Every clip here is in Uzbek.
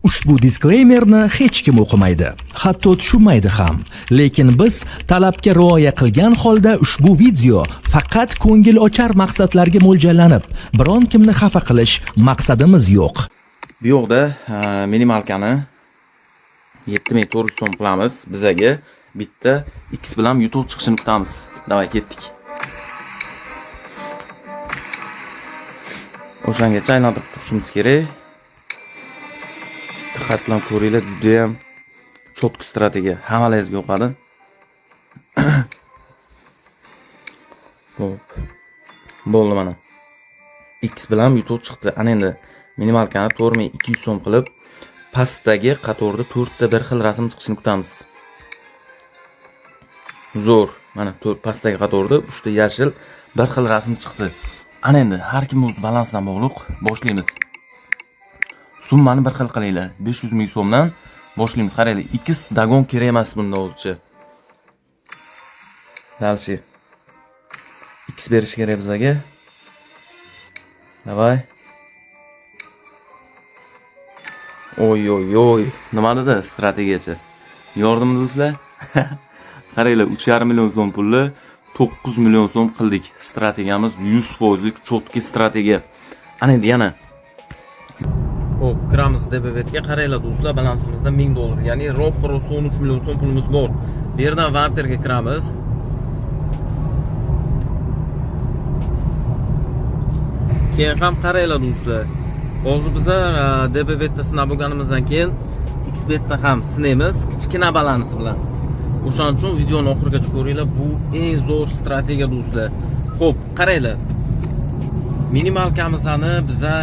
Ushbu diskleymerni hech kim o'qimaydi, hatto tushunmaydi ham. Lekin biz talabga rioya qilgan holda ushbu video faqat ko'ngil ochar maqsadlarga mo'ljallanib, biron kimni xafa qilish maqsadimiz yo'q. Bu yoqda minimalkani 7400 so'm qilamiz. Bizaga bitta X bilan YouTube chiqishini kutamiz. Davay ketdik. O'shangacha aylantirib turishimiz kerak. Diqqat bilan ko'ringlar, juda ham cho'tki strategiya. Hammalaringizga yoqadi. Hop. Bo'ldi mana. X bilan YouTube chiqdi. Ana endi minimalkani 4200 so'm qilib, pastdagi qatorda 4 ta bir xil rasm chiqishini kutamiz. Zo'r. Mana pastdagi qatorda 3 ta yashil bir xil rasm chiqdi. Ana endi har kim o'z balansidan bog'liq boshlaymiz. Summani bir xil qilinglar. 500 ming so'mdan boshlaymiz. Qaranglar, X dagon kerak emas bunda o'zicha. Dalshi. X berish kerak bizga. Davay. Oy. Nima dedi strategiyachi? Yordam do'stlar. Qaranglar, 3,5 million so'm pulni 9 million so'm qildik. Strategiyamiz 100% cho'tki strategiya. Ana endi yana hop, kiramiz DBV'ga. Qaranglar do'stlar, balansimizda $1000, ya'ni ropro 13 million so'm pulimiz bor. Bu yerdan vampirga kiramiz. Keyin ham qaranglar do'stlar. Hozir biz DBV'da sinab bo'lganimizdan keyin Xbetda ham sinaymiz, kichkina balans bilan. O'shaning uchun videoni oxirigacha ko'ringlar. Bu eng zo'r strategiya do'stlar. Xo'p, qaranglar. Minimalkamizni biza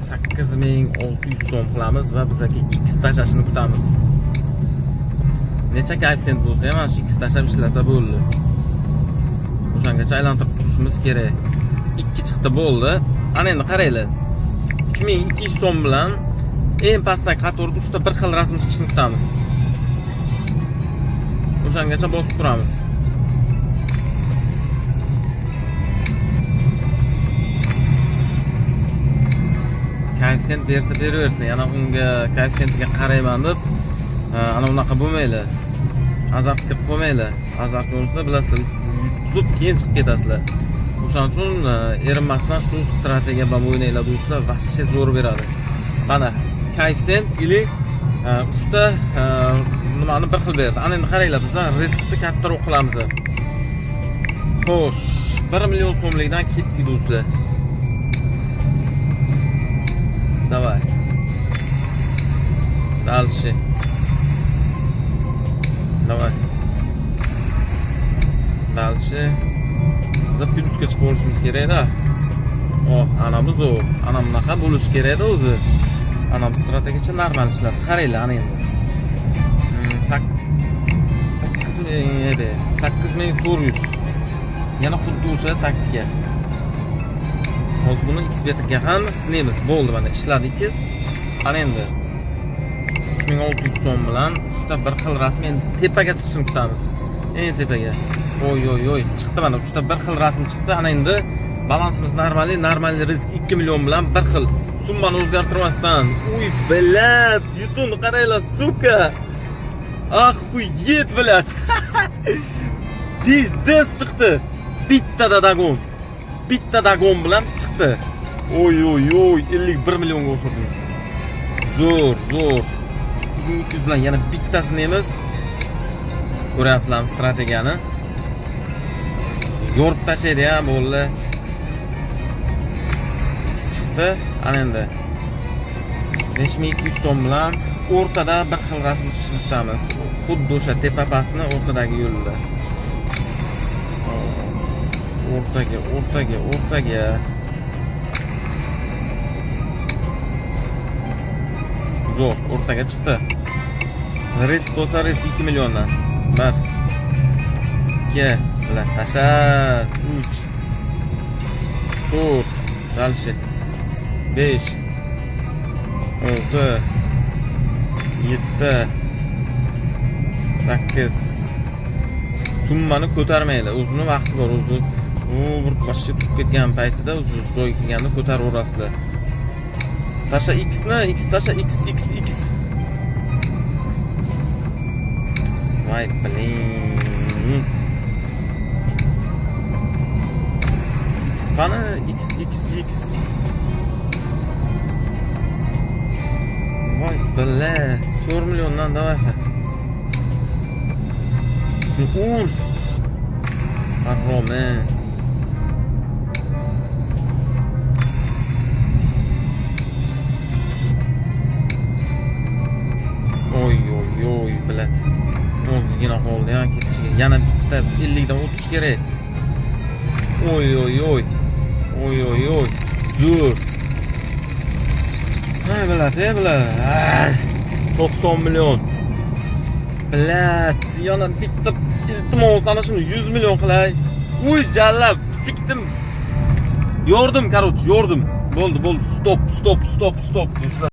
8600 so'm qilamiz va bizga X tashashini kutamiz. Necha koeffitsient bo'lsa ham mana shu X tashab ishlasa bo'ldi. O'shangacha aylantirib turishimiz kerak. 2 chiqdi bo'ldi. Ana endi qaranglar. 3200 so'm bilan eng pastdagi qatorda 3 ta bir xil rasm chiqishini kutamiz. O'shangacha bosib turamiz. Koeffitsient beraversin. Yana unga koeffitsiyentiga qarayman deb ana bunaqa bo'lmaydi. Azart qilib qo'ymanglar. Azart bo'lsa bilasizlar, yutib keyin chiqib ketasizlar. O'shaning uchun erinmasdan shu strategiya bilan o'ynanglar do'stlar, vashcha zo'r beradi. Mana koeffitsient ili 3 ta nimani bir xil berdi. Ana endi qaranglar, biz riskni kattaroq qilamiz. Xo'sh, 1 million so'mlikdan ketdik do'stlar. Давай. Дальше. Давай. Дальше. Biz plyusga chiqib olishimiz kerak-da. Anamiz o. Ana bunaqa bo'lish kerak-da o'zi. Ana bu strategiyacha normal ishlar. Qaranglar ana endi. 8400. Yana xuddi o'sha taktika. Hozir buni Xbetga ham sinaymiz. Bo'ldi, mana ishladik. Ana endi 3600 so'm bilan ikkita bir xil rasm endi tepaga chiqishini kutamiz. Eng tepaga. Oy, chiqdi mana uchta bir xil rasm chiqdi. Ana endi balansimiz normal risk 2 million bilan bir xil summani o'zgartirmasdan. Uy, bilat, yutun qaranglar, suka. Ахуеть, блядь. Pizdes chiqdi. Bitta dagon bilan chiqdi. Oy, 51 millionga o'xshatdi. Zo'r. 300 bilan yana bittasini emiz. Ko'ryapsizlarmi strategiyani? Yorib tashlaydi ham bo'ldi. Chiqdi. Ana endi 5200 so'm bilan o'rtada bir xil rasm chiqishni kutamiz. Xuddi o'sha tepa pastni o'rtadagi yo'lda. O'rtaga. Zo'r, o'rtaga chiqdi. Risk bo'lsa risk 2 milliondan. 1 2 bilan tasha 3 4 dalshi 5 6 7 8 summani ko'tarmaydi. O'zini vaqti bor, o'zi bir boshqa tushib ketgan paytida o'zi joy kelganda ko'taraverasizlar. Tasha X ni, X tasha X. Vay blin. Qani X. Vay billa, 4 milliondan davay. Ur. Arrome. Oy, bilat. O'zigina qoldi ya ketishiga. Yana bitta 50 dan o'tish kerak. Oy. Zo'r. Ha bilat. 90 million. Bilat, yana bitta iltimos ana shuni 100 million qilay. Uy, jallab, fikdim. Yordim, короче, yordim. Bo'ldi. Stop.